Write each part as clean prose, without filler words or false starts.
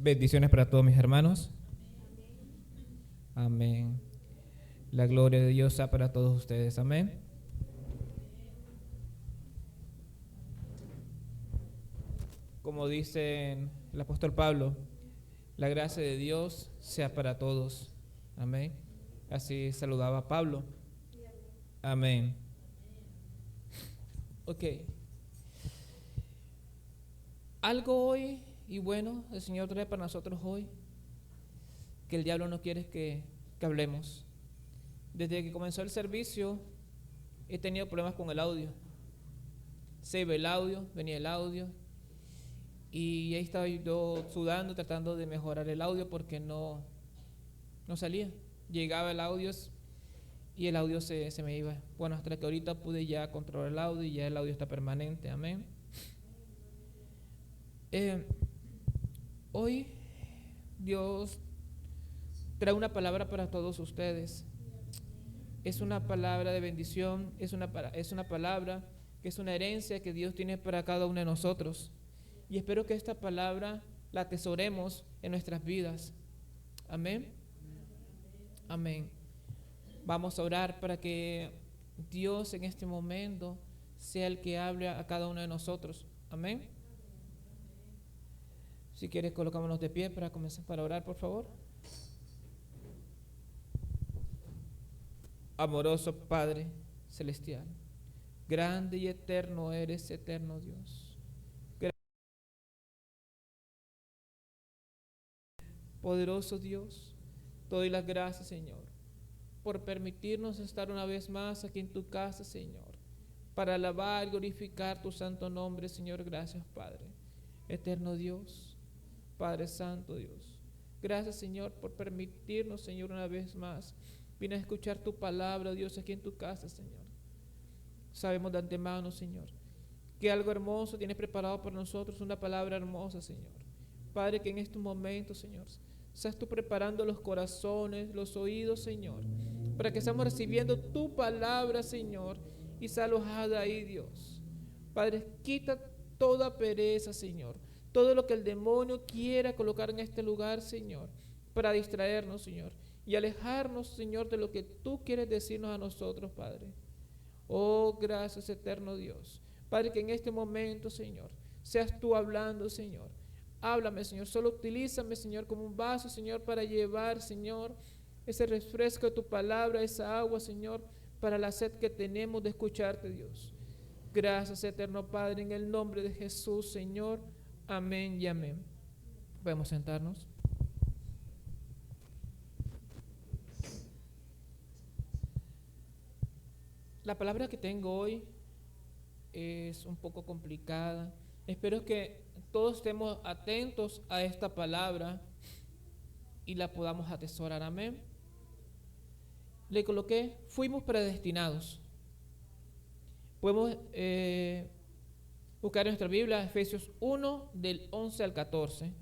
Bendiciones para todos mis hermanos. Amén. La gloria de Dios sea para todos ustedes. Amén. Como dice el apóstol Pablo, la gracia de Dios sea para todos. Amén. Así saludaba Pablo. Amén. Ok. Algo hoy y bueno el Señor trae para nosotros hoy que el diablo no quiere que hablemos. Desde que comenzó el servicio he tenido problemas con el audio. Se iba el audio, venía el audio y ahí estaba yo sudando tratando de mejorar el audio porque no salía. Llegaba el audio y el audio se me iba. Bueno, hasta que ahorita pude ya controlar el audio y ya el audio está permanente. Amén. Hoy Dios trae una palabra para todos ustedes. Es una palabra de bendición, es una palabra que es una herencia que Dios tiene para cada uno de nosotros. Y espero que esta palabra la atesoremos en nuestras vidas. Amén. Amén. Vamos a orar para que Dios en este momento sea el que hable a cada uno de nosotros. Amén. Si quieres, colocámonos de pie para comenzar para orar, por favor. Amoroso Padre Celestial, grande y eterno eres, eterno Dios. Poderoso Dios, te doy las gracias, Señor, por permitirnos estar una vez más aquí en tu casa, Señor, para alabar y glorificar tu santo nombre, Señor. Gracias, Padre, eterno Dios, Padre Santo Dios. Gracias, Señor, por permitirnos, Señor, una vez más vine a escuchar tu palabra, Dios, aquí en tu casa, Señor. Sabemos de antemano, Señor, que algo hermoso tienes preparado para nosotros, una palabra hermosa, Señor. Padre, que en estos momentos, Señor, seas tú preparando los corazones, los oídos, Señor, para que estamos recibiendo tu palabra, Señor, y sea alojada ahí, Dios. Padre, quita toda pereza, Señor, todo lo que el demonio quiera colocar en este lugar, Señor, para distraernos, Señor, y alejarnos, Señor, de lo que tú quieres decirnos a nosotros, Padre. Oh, gracias, eterno Dios. Padre, que en este momento, Señor, seas tú hablando, Señor. Háblame, Señor. Solo utilízame, Señor, como un vaso, Señor, para llevar, Señor, ese refresco de tu palabra, esa agua, Señor, para la sed que tenemos de escucharte, Dios. Gracias, eterno Padre, en el nombre de Jesús, Señor. Amén y amén. Podemos sentarnos. La palabra que tengo hoy es un poco complicada. Espero que todos estemos atentos a esta palabra y la podamos atesorar. Amén. Le coloqué, fuimos predestinados. Podemos buscar en nuestra Biblia Efesios 1 del 11 al 14.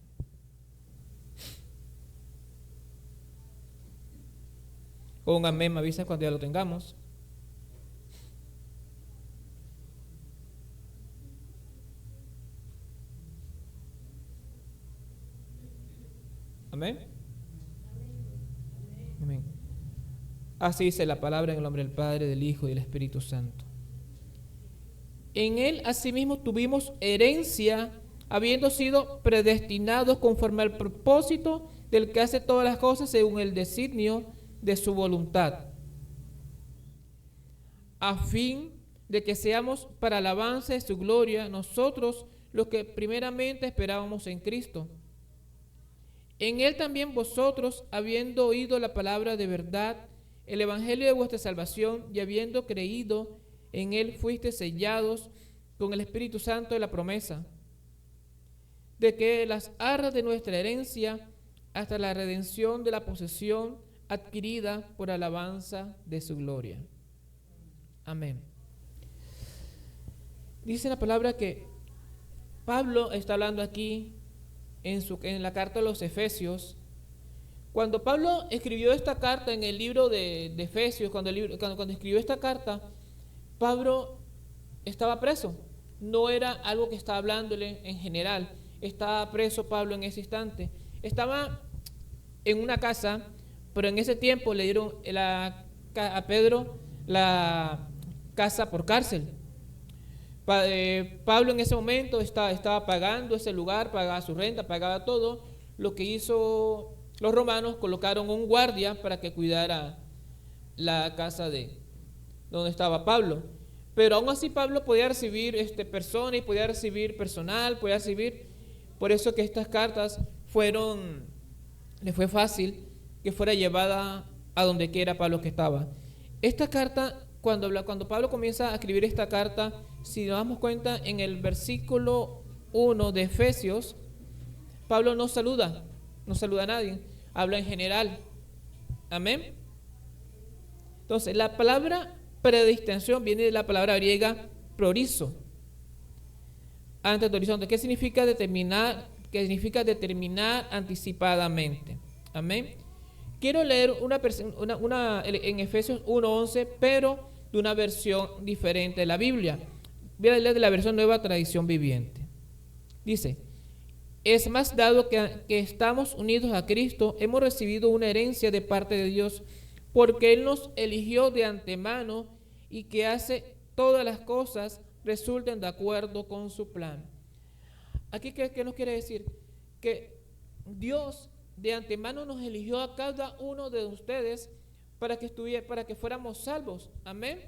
Con un amén me avisa cuando ya lo tengamos. Amén. Amén. Así dice la palabra en el nombre del Padre, del Hijo y del Espíritu Santo. En él asimismo tuvimos herencia, habiendo sido predestinados conforme al propósito del que hace todas las cosas según el designio de su voluntad, a fin de que seamos para alabanza de su gloria nosotros los que primeramente esperábamos en Cristo. En él también vosotros, habiendo oído la palabra de verdad, el evangelio de vuestra salvación, y habiendo creído en él, fuisteis sellados con el Espíritu Santo de la promesa, de que las arras de nuestra herencia hasta la redención de la posesión adquirida por alabanza de su gloria. Amén. Dice la palabra que Pablo está hablando aquí en la carta de los Efesios. Cuando Pablo escribió esta carta en el libro de Efesios, cuando escribió esta carta, Pablo estaba preso. No era algo que estaba hablándole en general. Estaba preso Pablo en ese instante. estaba en una casa, pero en ese tiempo le dieron a Pedro la casa por cárcel. Pablo en ese momento estaba pagando ese lugar, pagaba su renta, pagaba todo. Lo que hizo los romanos, colocaron un guardia para que cuidara la casa de donde estaba Pablo. Pero aún así Pablo podía recibir personas y podía recibir personal, podía recibir. Por eso que estas cartas le fue fácil que fuera llevada a donde quiera Pablo que estaba. Esta carta, cuando Pablo comienza a escribir esta carta, si nos damos cuenta, en el versículo 1 de Efesios, Pablo no saluda a nadie, habla en general. Amén. Entonces, la palabra predestinación viene de la palabra griega prorizo, antes de horizonte. ¿Qué significa determinar? Que significa determinar anticipadamente. Amén. Quiero leer en Efesios 1:11, pero de una versión diferente de la Biblia. Voy a leer de la versión Nueva Tradición Viviente. Dice: es más, dado que estamos unidos a Cristo, hemos recibido una herencia de parte de Dios, porque Él nos eligió de antemano y que hace todas las cosas resulten de acuerdo con su plan. Aquí, ¿qué nos quiere decir? Que Dios de antemano nos eligió a cada uno de ustedes para que fuéramos salvos. Amén.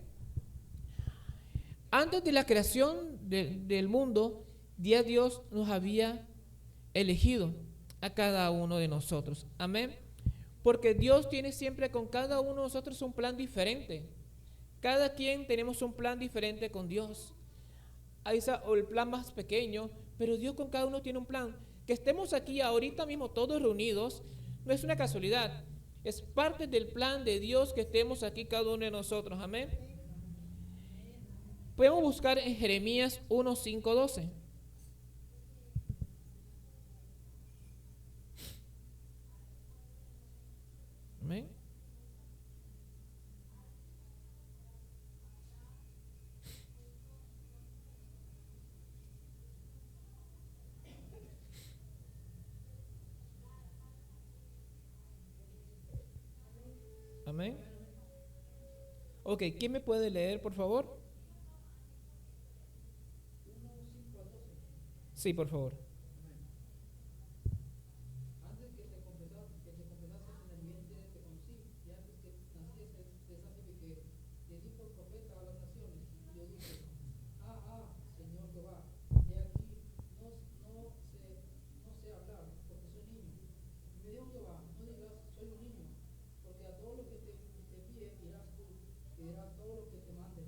Antes de la creación del mundo, ya Dios nos había elegido a cada uno de nosotros. Amén. Porque Dios tiene siempre con cada uno de nosotros un plan diferente. Cada quien tenemos un plan diferente con Dios. O el plan más pequeño, pero Dios con cada uno tiene un plan. Que estemos aquí ahorita mismo todos reunidos no es una casualidad, es parte del plan de Dios que estemos aquí cada uno de nosotros. Amén. Podemos buscar en Jeremías 1:5-12. Amén. Amén. Ok, ¿quién me puede leer, por favor? Sí, por favor. Antes que te confesases en el vientre te conocí, y antes que nacieses te santifiqué, te di por profeta a las naciones. Y yo dije: Señor Jehová, he aquí, no sé hablar, porque soy niño. Y me dijo Jehová: no digas, soy un niño, porque a todo lo que te envíe irás tú, y dirás todo lo que te mande.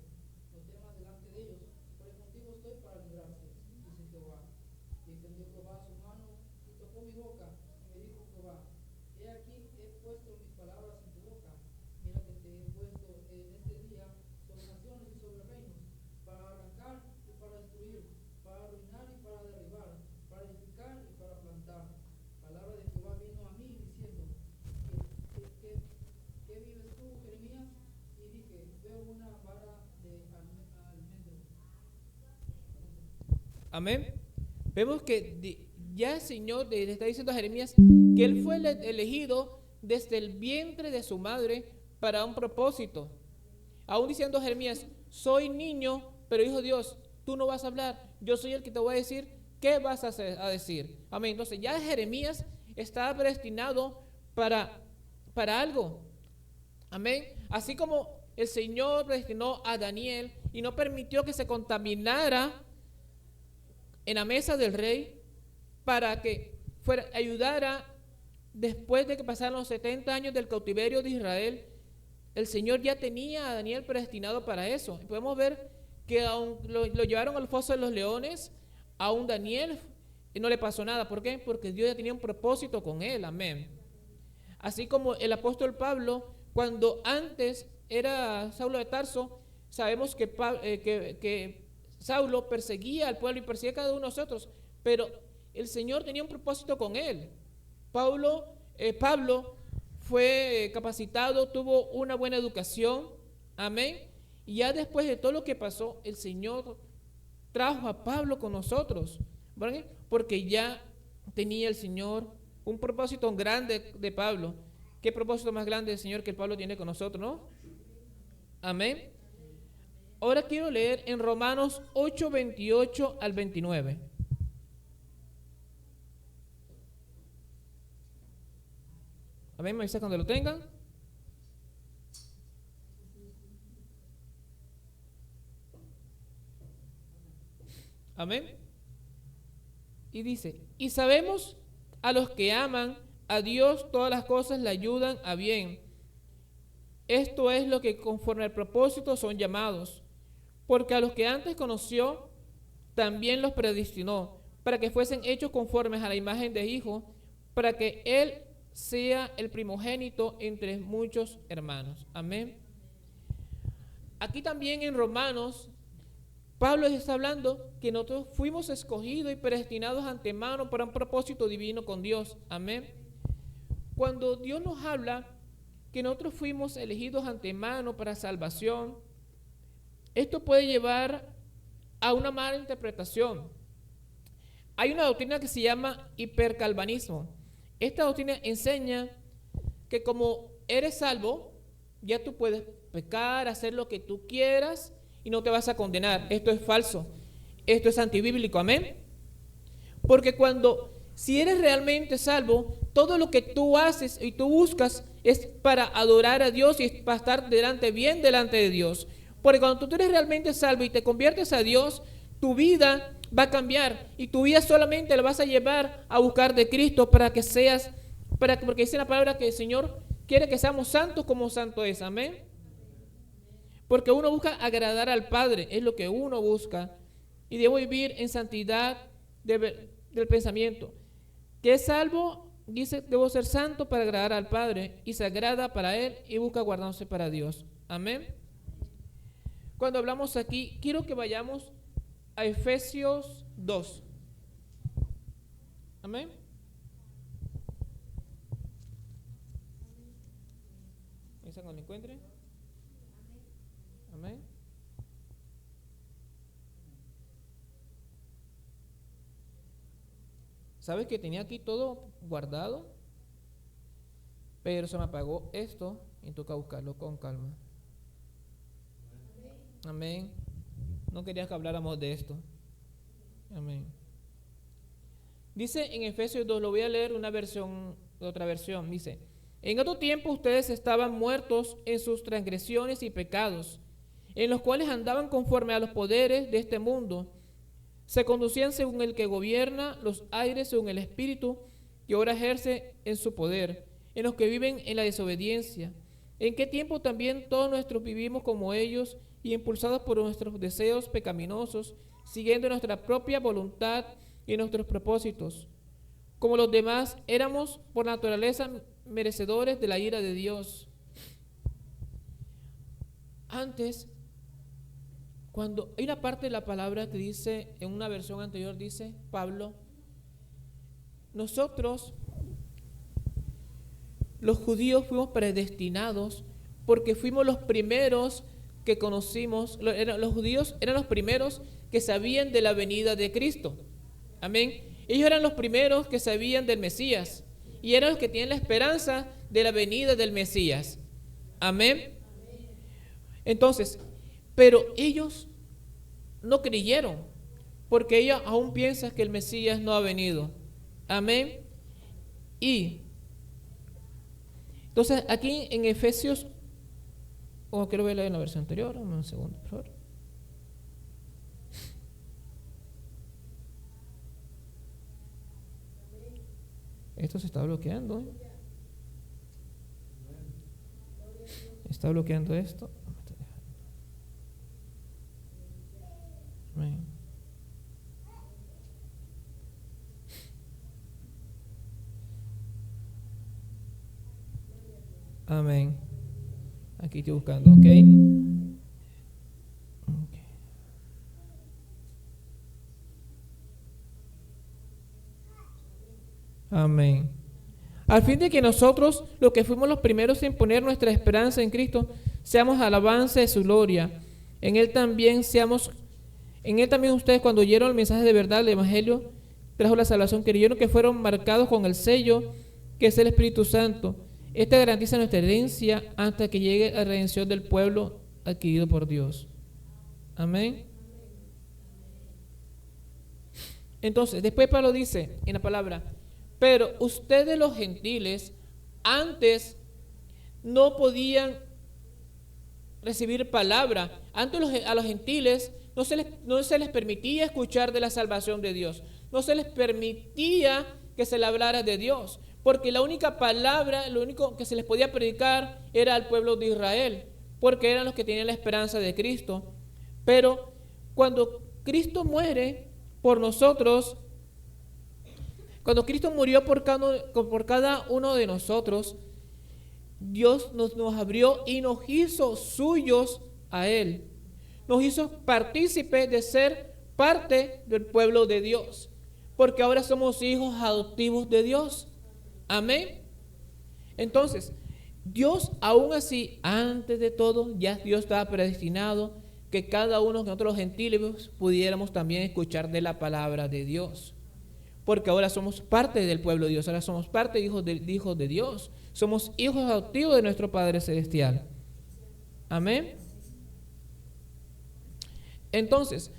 No temas delante de ellos, porque contigo estoy para librarte, dice Jehová. Y extendió Jehová su mano y tocó mi boca, y me dijo Jehová: he aquí, he puesto mis palabras en tu boca. Mira que te he puesto en este día sobre naciones y sobre reinos, para arrancar y para destruir, para arruinar y para derribar, para edificar y para plantar. Palabra de Jehová vino a mí diciendo: ¿Qué vives tú, Jeremías? Y dije: veo una vara de almendro. Amén. Vemos que ya el Señor le está diciendo a Jeremías que él fue elegido desde el vientre de su madre para un propósito. Aún diciendo a Jeremías: soy niño, pero hijo de Dios, tú no vas a hablar, yo soy el que te voy a decir qué vas a decir. Amén. Entonces ya Jeremías estaba predestinado para algo. Amén. Así como el Señor predestinó a Daniel y no permitió que se contaminara en la mesa del rey, para que ayudara después de que pasaran los 70 años del cautiverio de Israel. El Señor ya tenía a Daniel predestinado para eso. Y podemos ver que aún lo llevaron al foso de los leones, aún Daniel no le pasó nada. ¿Por qué? Porque Dios ya tenía un propósito con él. Amén. Así como el apóstol Pablo, cuando antes era Saulo de Tarso, sabemos que Saulo perseguía al pueblo y perseguía a cada uno de nosotros, pero el Señor tenía un propósito con él. Pablo fue capacitado, tuvo una buena educación, amén, y ya después de todo lo que pasó, el Señor trajo a Pablo con nosotros, ¿verdad? Porque ya tenía el Señor un propósito grande de Pablo. ¿Qué propósito más grande, Señor, que el Pablo tiene con nosotros, no? Amén. Ahora quiero leer en Romanos 8, 28 al 29. Amén, me avisa cuando lo tengan. Amén. Y dice, y sabemos a los que aman a Dios todas las cosas le ayudan a bien. Esto es lo que conforme al propósito son llamados. Porque a los que antes conoció, también los predestinó, para que fuesen hechos conformes a la imagen de Hijo, para que Él sea el primogénito entre muchos hermanos. Amén. Aquí también en Romanos, Pablo está hablando que nosotros fuimos escogidos y predestinados antemano para un propósito divino con Dios. Amén. Cuando Dios nos habla que nosotros fuimos elegidos antemano para salvación, esto puede llevar a una mala interpretación. Hay una doctrina que se llama hipercalvanismo. Esta doctrina enseña que como eres salvo, ya tú puedes pecar, hacer lo que tú quieras y no te vas a condenar. Esto es falso. Esto es antibíblico. Amén. Porque si eres realmente salvo, todo lo que tú haces y tú buscas es para adorar a Dios y es para estar bien delante de Dios. Porque cuando tú eres realmente salvo y te conviertes a Dios, tu vida va a cambiar y tu vida solamente la vas a llevar a buscar de Cristo porque dice la palabra que el Señor quiere que seamos santos como santo es. Amén. Porque uno busca agradar al Padre, es lo que uno busca. Y debo vivir en santidad del pensamiento. Que es salvo, dice, debo ser santo para agradar al Padre, y se agrada para Él y busca guardarse para Dios. Amén. Cuando hablamos aquí, quiero que vayamos a Efesios 2. Amén. ¿Esa cuando lo encuentre? Amén. ¿Sabes que tenía aquí todo guardado? Pero se me apagó esto y toca buscarlo con calma. Amén. No quería que habláramos de esto. Amén. Dice en Efesios 2, lo voy a leer otra versión. Dice, en otro tiempo ustedes estaban muertos en sus transgresiones y pecados, en los cuales andaban conforme a los poderes de este mundo. Se conducían según el que gobierna los aires, según el espíritu que ahora ejerce en su poder, en los que viven en la desobediencia. ¿En qué tiempo también todos nosotros vivimos como ellos y impulsados por nuestros deseos pecaminosos, siguiendo nuestra propia voluntad y nuestros propósitos? Como los demás, éramos por naturaleza merecedores de la ira de Dios. Antes, cuando hay una parte de la palabra que dice, en una versión anterior dice Pablo, nosotros, los judíos, fuimos predestinados porque fuimos los primeros que conocimos, los judíos eran los primeros que sabían de la venida de Cristo. Amén. Ellos eran los primeros que sabían del Mesías y eran los que tienen la esperanza de la venida del Mesías. Amén. Entonces, pero ellos no creyeron porque ellos aún piensan que el Mesías no ha venido. Amén. Y entonces aquí en Efesios, quiero verla en la versión anterior, un segundo, por favor. Esto se está bloqueando. Está bloqueando esto. Amén. Amén. Aquí estoy buscando, ¿ok? Amén. Al fin de que nosotros, los que fuimos los primeros en poner nuestra esperanza en Cristo, seamos alabanza de su gloria. En Él también ustedes, cuando oyeron el mensaje de verdad del Evangelio, trajo la salvación, creyeron que fueron marcados con el sello que es el Espíritu Santo. Esta garantiza nuestra herencia hasta que llegue la redención del pueblo adquirido por Dios. Amén. Entonces, después Pablo dice en la palabra, pero ustedes los gentiles antes no podían recibir palabra. Antes a los gentiles no se les permitía escuchar de la salvación de Dios. No se les permitía que se le hablara de Dios. Porque la única palabra, lo único que se les podía predicar era al pueblo de Israel. Porque eran los que tenían la esperanza de Cristo. Pero cuando Cristo muere por nosotros, cuando Cristo murió por cada uno de nosotros, Dios nos abrió y nos hizo suyos a Él. Nos hizo partícipes de ser parte del pueblo de Dios. Porque ahora somos hijos adoptivos de Dios. Amén. Entonces, Dios aún así, antes de todo, ya Dios estaba predestinado que cada uno de nosotros los gentiles pudiéramos también escuchar de la palabra de Dios. Porque ahora somos parte del pueblo de Dios, ahora somos parte de hijos de Dios. Somos hijos adoptivos de nuestro Padre Celestial. Amén. Entonces,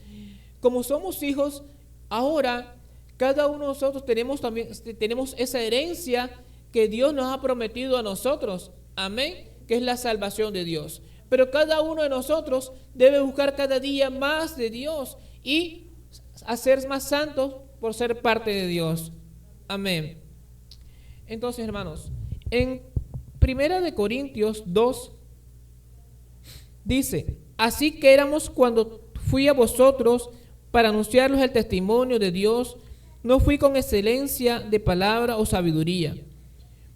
como somos hijos, ahora cada uno de nosotros tenemos esa herencia que Dios nos ha prometido a nosotros. Amén. Que es la salvación de Dios. Pero cada uno de nosotros debe buscar cada día más de Dios y hacer más santos por ser parte de Dios. Amén. Entonces, hermanos, en 1 Corintios 2 dice, así que éramos cuando fui a vosotros para anunciarles el testimonio de Dios, no fui con excelencia de palabra o sabiduría,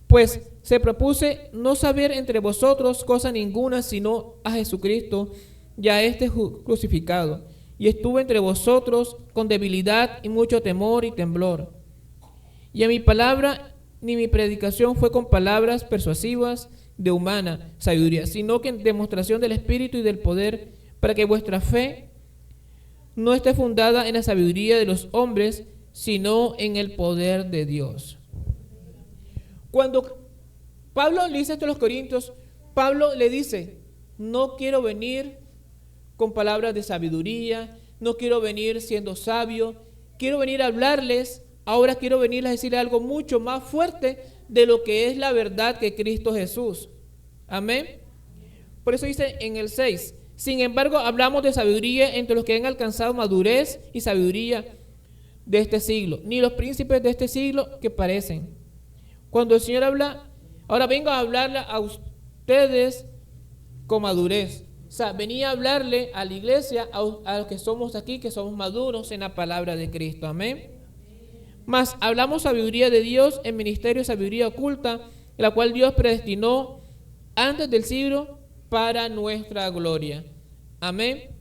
pues se propuse no saber entre vosotros cosa ninguna sino a Jesucristo y a este crucificado. Y estuve entre vosotros con debilidad y mucho temor y temblor. Y a mi palabra ni mi predicación fue con palabras persuasivas de humana sabiduría, sino que en demostración del Espíritu y del poder, para que vuestra fe no esté fundada en la sabiduría de los hombres, sino en el poder de Dios. Cuando Pablo le dice esto a los corintios, Pablo le dice, no quiero venir con palabras de sabiduría, no quiero venir siendo sabio, quiero venir a hablarles, ahora quiero venirles a decirles algo mucho más fuerte de lo que es la verdad que Cristo Jesús. Amén. Por eso dice en el 6, sin embargo hablamos de sabiduría entre los que han alcanzado madurez y sabiduría de este siglo, ni los príncipes de este siglo que parecen. Cuando el Señor habla, ahora vengo a hablarle a ustedes con madurez. O sea, venía a hablarle a la iglesia, a los que somos aquí, que somos maduros en la palabra de Cristo. Amén. Mas hablamos sabiduría de Dios en ministerio de sabiduría oculta, la cual Dios predestinó antes del siglo para nuestra gloria. Amén.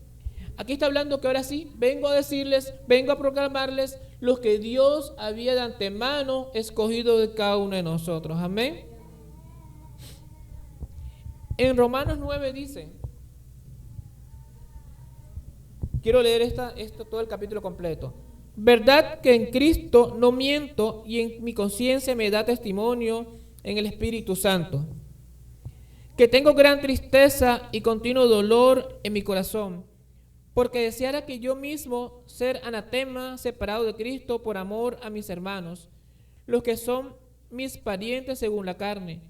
Aquí está hablando que ahora sí, vengo a decirles, vengo a proclamarles lo que Dios había de antemano escogido de cada uno de nosotros. Amén. En Romanos 9 dice, quiero leer todo el capítulo completo. Verdad que en Cristo no miento y en mi conciencia me da testimonio en el Espíritu Santo, que tengo gran tristeza y continuo dolor en mi corazón, porque deseara que yo mismo ser anatema, separado de Cristo por amor a mis hermanos, los que son mis parientes según la carne,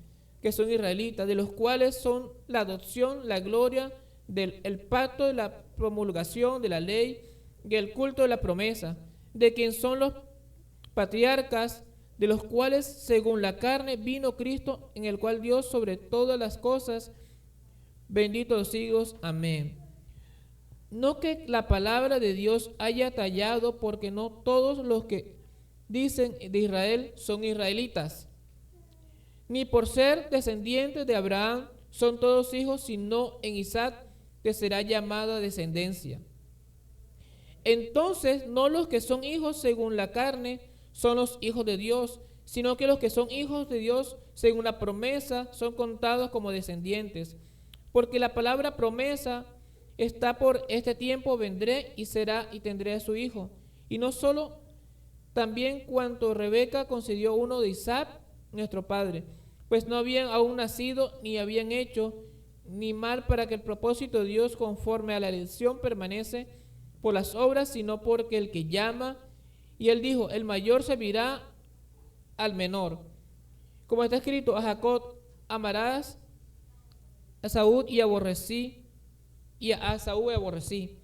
que son israelitas, de los cuales son la adopción, la gloria, el pacto de la promulgación de la ley y el culto de la promesa, de quien son los patriarcas, de los cuales según la carne vino Cristo, en el cual Dios sobre todas las cosas, bendito los siglos. Amén. No que la palabra de Dios haya tallado, porque no todos los que dicen de Israel son israelitas, ni por ser descendientes de Abraham son todos hijos, sino en Isaac te será llamada descendencia. Entonces no los que son hijos según la carne son los hijos de Dios, sino que los que son hijos de Dios según la promesa son contados como descendientes. Porque la palabra promesa está por este tiempo vendré y será y tendré a su hijo. Y no solo también cuanto Rebeca concedió uno de Isaac, nuestro padre, pues no habían aún nacido ni habían hecho ni mal, para que el propósito de Dios conforme a la elección permanece por las obras, sino porque el que llama. Y él dijo, el mayor servirá al menor. Como está escrito, a Jacob amarás, a Saúl y aborrecí, y a Saúl aborrecí.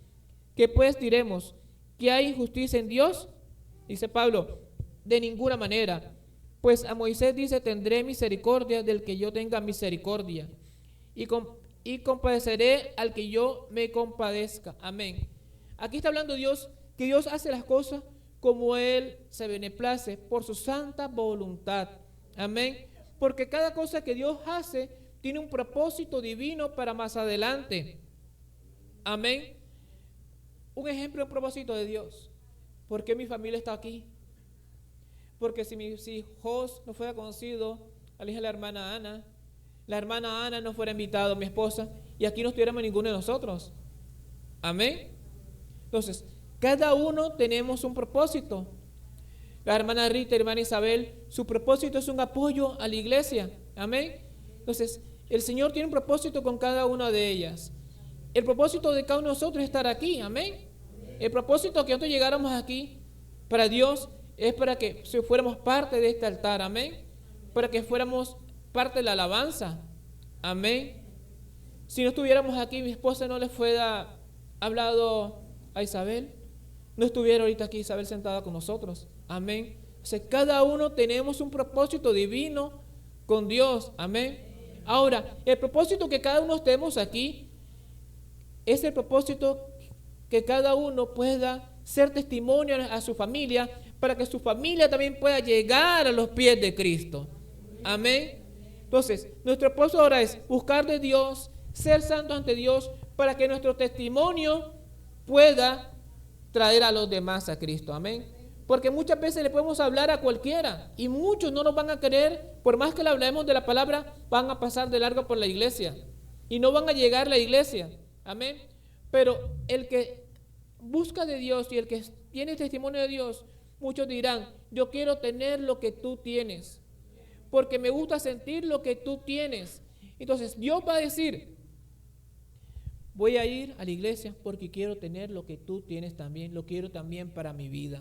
¿Qué pues diremos? ¿Que hay injusticia en Dios? Dice Pablo, de ninguna manera. Pues a Moisés dice, tendré misericordia del que yo tenga misericordia, y compadeceré al que yo me compadezca. Amén. Aquí está hablando Dios, que Dios hace las cosas como Él se beneplace, por su santa voluntad. Amén. Porque cada cosa que Dios hace tiene un propósito divino para más adelante. Amén. Un ejemplo, un propósito de Dios. ¿Por qué mi familia está aquí? Porque si Jos no fuera conocido, a la hija de la hermana Ana no fuera invitada, mi esposa, y aquí no estuviéramos ninguno de nosotros. Amén. Entonces, cada uno tenemos un propósito. La hermana Rita y la hermana Isabel, su propósito es un apoyo a la iglesia. Amén. Entonces, el Señor tiene un propósito con cada una de ellas. El propósito de cada uno de nosotros es estar aquí. Amén. El propósito que nosotros llegáramos aquí para Dios es para que fuéramos parte de este altar. Amén. Para que fuéramos parte de la alabanza. Amén. Si no estuviéramos aquí, mi esposa no le fuera hablado a Isabel, no estuviera ahorita aquí Isabel sentada con nosotros. Amén. O sea, cada uno tenemos un propósito divino con Dios. Amén. Ahora, el propósito que cada uno tenemos aquí es el propósito que cada uno pueda ser testimonio a su familia, para que su familia también pueda llegar a los pies de Cristo. Amén. Entonces, nuestro propósito ahora es buscar de Dios, ser santos ante Dios, para que nuestro testimonio pueda traer a los demás a Cristo. Amén. Porque muchas veces le podemos hablar a cualquiera y muchos no nos van a querer, por más que le hablemos de la palabra, van a pasar de largo por la iglesia y no van a llegar a la iglesia. Amén. Pero el que busca de Dios y el que tiene testimonio de Dios, muchos dirán, yo quiero tener lo que tú tienes, porque me gusta sentir lo que tú tienes. Entonces Dios va a decir, voy a ir a la iglesia porque quiero tener lo que tú tienes también, lo quiero también para mi vida.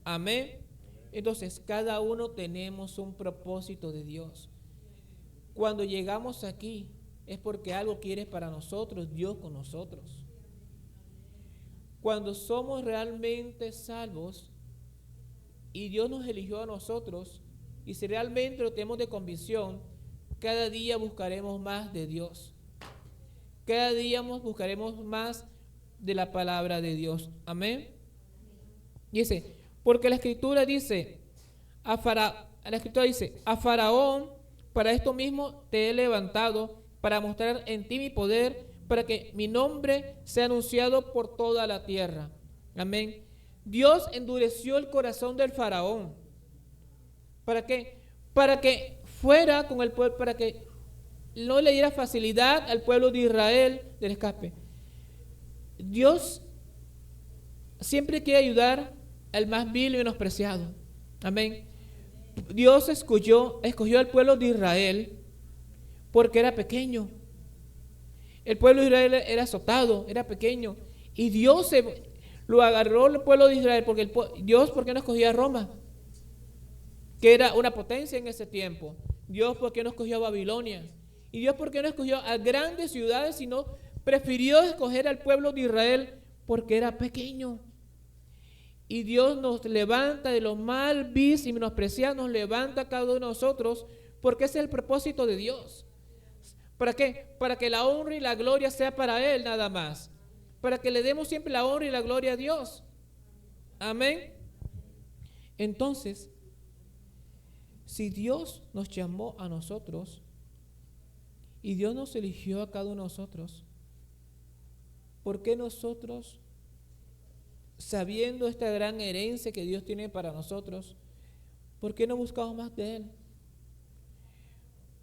Amén. Entonces cada uno tenemos un propósito de Dios. Cuando llegamos aquí es porque algo quiere para nosotros, Dios con nosotros. Cuando somos realmente salvos y Dios nos eligió a nosotros, y si realmente lo tenemos de convicción, cada día buscaremos más de Dios. Cada día buscaremos más de la palabra de Dios. Amén. Dice, porque la escritura dice, a Faraón, para esto mismo te he levantado, para mostrar en ti mi poder, para que mi nombre sea anunciado por toda la tierra. Amén. Dios endureció el corazón del Faraón. ¿Para qué? Para que fuera con el pueblo, para que no le diera facilidad al pueblo de Israel del escape. Dios siempre quiere ayudar al más vil y menospreciado. Amén. Dios escogió al pueblo de Israel porque era pequeño. El pueblo de Israel era azotado, era pequeño. Y Dios lo agarró el pueblo de Israel porque Dios, ¿por qué no escogió a Roma? Que era una potencia en ese tiempo. Dios, ¿por qué no escogió a Babilonia? Y Dios, ¿por qué no escogió a grandes ciudades, sino prefirió escoger al pueblo de Israel porque era pequeño? Y Dios nos levanta de los mal vis y menospreciados, nos levanta a cada uno de nosotros, porque ese es el propósito de Dios. ¿Para qué? Para que la honra y la gloria sea para Él nada más. Para que le demos siempre la honra y la gloria a Dios. Amén. Entonces, si Dios nos llamó a nosotros y Dios nos eligió a cada uno de nosotros, ¿por qué nosotros, sabiendo esta gran herencia que Dios tiene para nosotros, por qué no buscamos más de Él?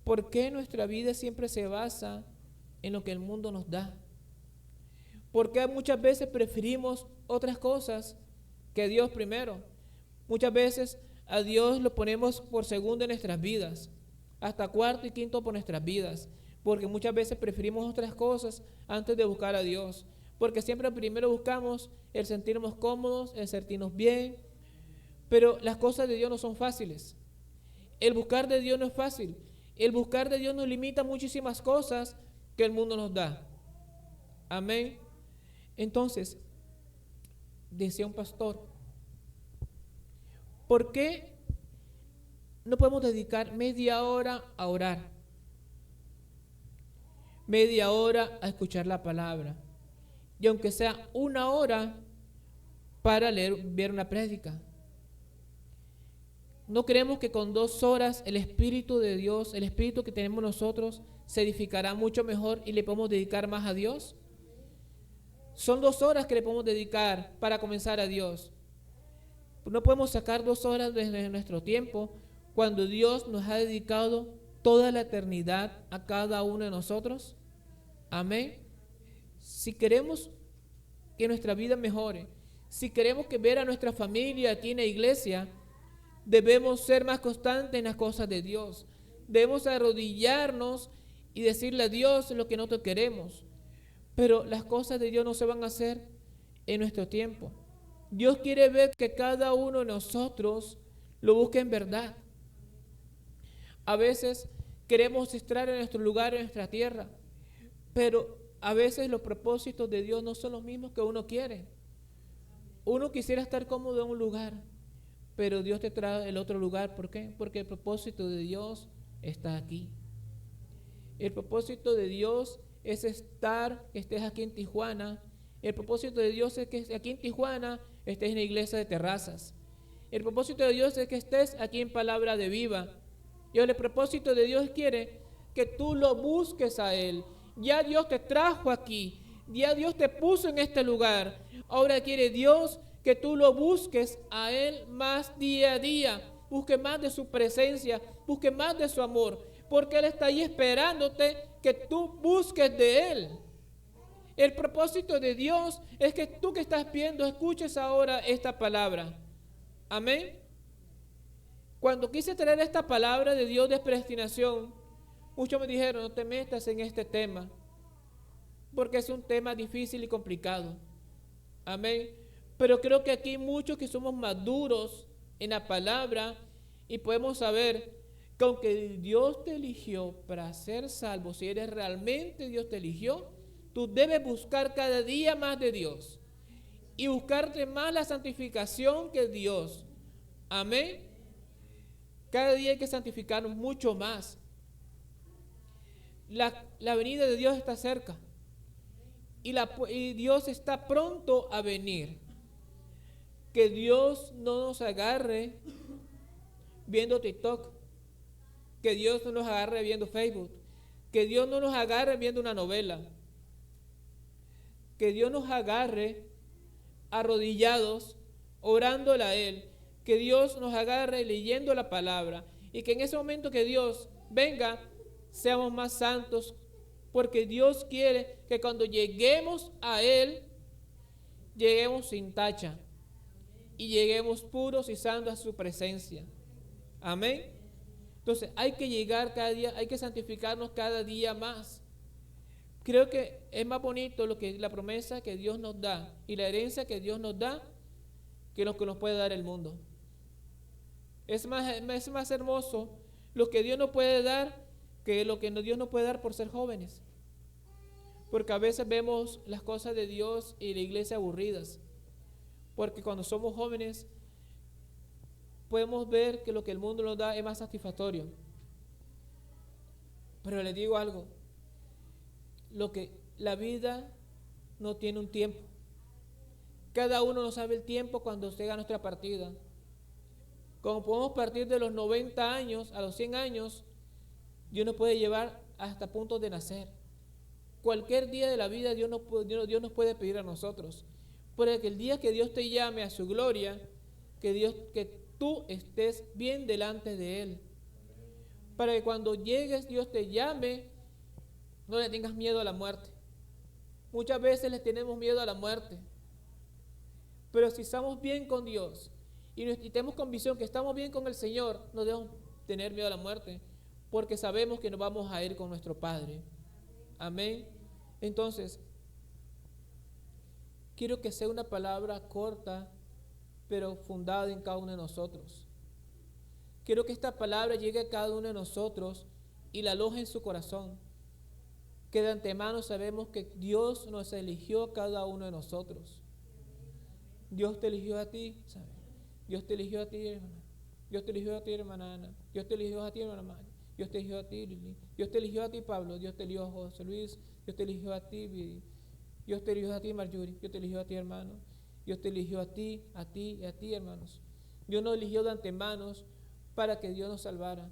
¿Por qué nuestra vida siempre se basa en lo que el mundo nos da? ¿Por qué muchas veces preferimos otras cosas que Dios primero? Muchas veces a Dios lo ponemos por segundo en nuestras vidas, hasta cuarto y quinto por nuestras vidas, porque muchas veces preferimos otras cosas antes de buscar a Dios, porque siempre primero buscamos el sentirnos cómodos, el sentirnos bien, pero las cosas de Dios no son fáciles. El buscar de Dios no es fácil. El buscar de Dios nos limita muchísimas cosas que el mundo nos da. Amén. Entonces, decía un pastor, ¿por qué no podemos dedicar media hora a orar? Media hora a escuchar la palabra. Y aunque sea una hora para ver una prédica. No creemos que con 2 horas el Espíritu de Dios, el Espíritu que tenemos nosotros, se edificará mucho mejor y le podemos dedicar más a Dios. Son 2 horas que le podemos dedicar para comenzar a Dios. No podemos sacar 2 horas de nuestro tiempo cuando Dios nos ha dedicado toda la eternidad a cada uno de nosotros. Amén. Si queremos que nuestra vida mejore, si queremos que ver a nuestra familia aquí en la iglesia, debemos ser más constantes en las cosas de Dios. Debemos arrodillarnos y decirle a Dios lo que nosotros queremos. Pero las cosas de Dios no se van a hacer en nuestro tiempo. Dios quiere ver que cada uno de nosotros lo busque en verdad. A veces queremos estar en nuestro lugar, en nuestra tierra, pero a veces los propósitos de Dios no son los mismos que uno quiere. Uno quisiera estar cómodo en un lugar, pero Dios te trae el otro lugar. ¿Por qué? Porque el propósito de Dios está aquí. El propósito de Dios es que estés aquí en Tijuana. El propósito de Dios es que aquí en Tijuana estés en la iglesia de Terrazas. El propósito de Dios es que estés aquí en Palabra de Viva. Y el propósito de Dios quiere que tú lo busques a Él. Ya Dios te trajo aquí. Ya Dios te puso en este lugar. Ahora quiere Dios que tú lo busques a Él más día a día. Busque más de su presencia. Busque más de su amor. Porque Él está ahí esperándote que tú busques de Él. El propósito de Dios es que tú que estás viendo, escuches ahora esta palabra. Amén. Cuando quise traer esta palabra de Dios de predestinación, muchos me dijeron, no te metas en este tema, porque es un tema difícil y complicado. Amén. Pero creo que aquí hay muchos que somos maduros en la palabra y podemos saber que aunque Dios te eligió para ser salvo, si eres realmente Dios te eligió, tú debes buscar cada día más de Dios y buscarte más la santificación que Dios. Amén. Cada día hay que santificarnos mucho más. La venida de Dios está cerca y Dios está pronto a venir. Que Dios no nos agarre viendo TikTok, que Dios no nos agarre viendo Facebook, que Dios no nos agarre viendo una novela, que Dios nos agarre arrodillados orándole a Él, que Dios nos agarre leyendo la palabra y que en ese momento que Dios venga seamos más santos, porque Dios quiere que cuando lleguemos a Él lleguemos sin tacha y lleguemos puros y santos a su presencia. Amén. Entonces hay que llegar cada día, hay que santificarnos cada día más. Creo que es más bonito la promesa que Dios nos da y la herencia que Dios nos da que lo que nos puede dar el mundo. Es más hermoso lo que Dios nos puede dar que lo que Dios nos puede dar por ser jóvenes. Porque a veces vemos las cosas de Dios y la iglesia aburridas. Porque cuando somos jóvenes podemos ver que lo que el mundo nos da es más satisfactorio. Pero les digo algo, la vida no tiene un tiempo. Cada uno no sabe el tiempo cuando llega nuestra partida. Como podemos partir de los 90 años a los 100 años, Dios nos puede llevar hasta puntos de nacer. Cualquier día de la vida Dios nos puede pedir a nosotros. Porque el día que Dios te llame a su gloria, que tú estés bien delante de Él. Para que cuando llegues Dios te llame, no le tengas miedo a la muerte. Muchas veces le tenemos miedo a la muerte. Pero si estamos bien con Dios y tenemos convicción que estamos bien con el Señor, no debemos tener miedo a la muerte, porque sabemos que nos vamos a ir con nuestro Padre. Amén. Entonces, quiero que sea una palabra corta, pero fundada en cada uno de nosotros. Quiero que esta palabra llegue a cada uno de nosotros y la aloje en su corazón. Que de antemano sabemos que Dios nos eligió cada uno de nosotros. Dios te eligió a ti, ¿sabes? Dios te eligió a ti, hermana. Dios te eligió a ti, hermana Ana. Dios te eligió a ti, hermana Maya. Dios te eligió a ti, Lili. Dios te eligió a ti, Pablo. Dios te eligió a José Luis. Dios te eligió a ti, Vidi. Dios te eligió a ti, Marjorie. Dios te eligió a ti, hermano. Dios te eligió a ti y a ti, hermanos. Dios nos eligió de antemano para que Dios nos salvara.